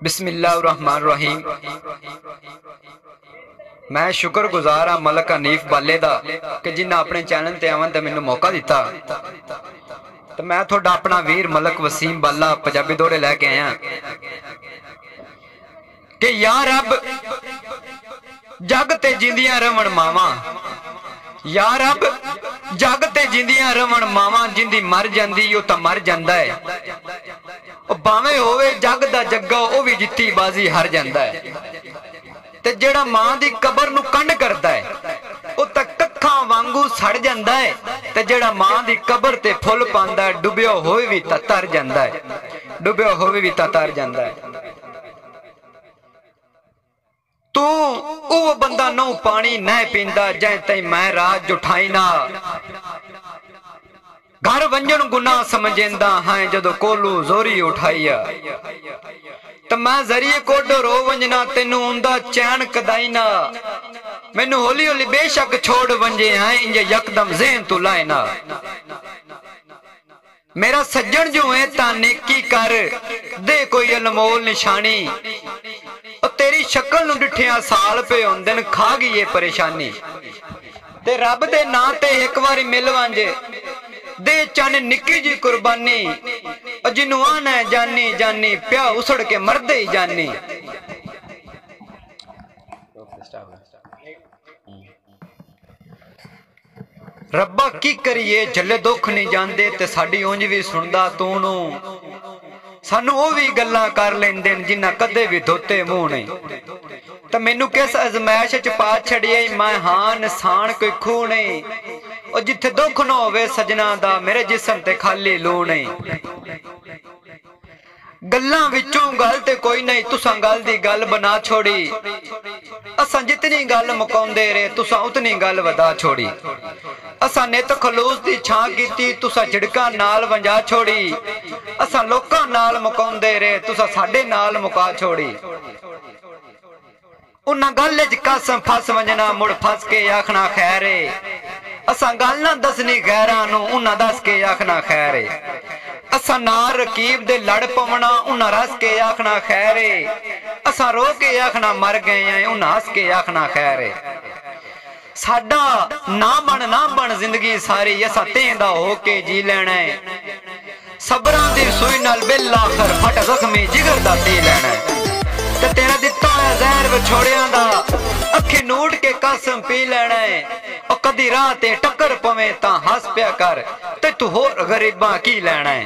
बिस्मिल्लाहिर्रहमानिर्रहीम। मैं शुक्रगुजार हाँ मलक हनीफ बाले दा कि जिन्हें अपने चैनल ते आवन दा मैनू मौका दिता। तो मैं थोड़ा अपना वीर मलक वसीम बाला पंजाबी दौड़े लैके आया कि यार अब जग ते जिंदियां रवण मावा, यार अब जग ते जिंदियां रवण मावा, जिंदी मर जांदी ओ तां मर जांदा है। भावें होवे जग दा जग्गा ओ भी जित्ती बाजी हार जांदा है। ते जेड़ा मां दी कबर नू कंड करदा है ओ तां कक्खां वांगू सड़ जांदा है। ते जेड़ा मां दी कबर ते फुल पांदा है डुबिया होवे भी तां तर जांदा है, डुबिया होवे भी तां तर जांदा है। तू वो बंदा नौ पानी न पींदा जै तई मैं रात जुठाई ना, घर वंजन गुनाह समझेंदा है जदों कोलू जोरी उठाईया। तो मैं जरिए कोडो रो वंजना तेनू उंदा चैन कदाई ना, मैनू होली होली बेशक छोड़ वंजे हैं इंजे यकदम ज़हन तू लाए ना। मेरा सज्जन जो है ता नेकी कर दे कोई अनमोल निशानी, और तेरी शक्ल नू डिठिया साल पे होंदे न खा गई ये परेशानी। ते रब दे नां ते एक बारी मिल वांजे दे चन निक्की जी कुर्बानी, जिन्नू आना है जानी जानी प्या उसड़ के मरदे ही जानी। रब्बा की करिए झल्ले दुख नहीं जांदे ते साडी उंज भी सुनदा तू नू, सानू वो भी गल्लां कर लेंदे जिन्ना कदे भी धोते मुंह नहीं। तो मैनू किस अजमैश च पा छड़िए मैं हां इंसान कोई खूह नहीं, और जिथे दुख ना होवे सजना दा मेरे जिस्म ते खाली लू नहीं। गल्लां विचों गल ते कोई नहीं तुसां गल दी गल बना छोड़ी, असां जितनी गल मुकाउंदे रहे तुसां उतनी गल वधा छोड़ी। असां नित खलूस दी छां कीती तुसां झिड़कां नाल वंजा छोड़ी, असां लोकां नाल मुकाउंदे रहे तुसां साडे नाल मुका छोड़ी। उन्हां गल च कसम फस वंजना मुड़ फस के आखना खैर है, असां गल ना दसनी गैरां नू उन्हां दस के आखना खैर है। असां नाल रकीब दे लड़ पवना उन्हां रस के आखना खैर है, असां रो के आखना मर गए हैं उन्हां हस के आखना खैर है। साडा ना बन जिंदगी सारी असां तेंदा हो के जी लेना है, सबरां दी सूई नाल बिल आखर फट जख्मी जिगर दा पी लेना है। ते तेरा दिता होया जहर विछोड़ियां दा अखी नूट के कसम पी लेना है, और कदी राह ते टक्कर पवे तां हस पिया कर ते तू होर गरीबां की लेना है।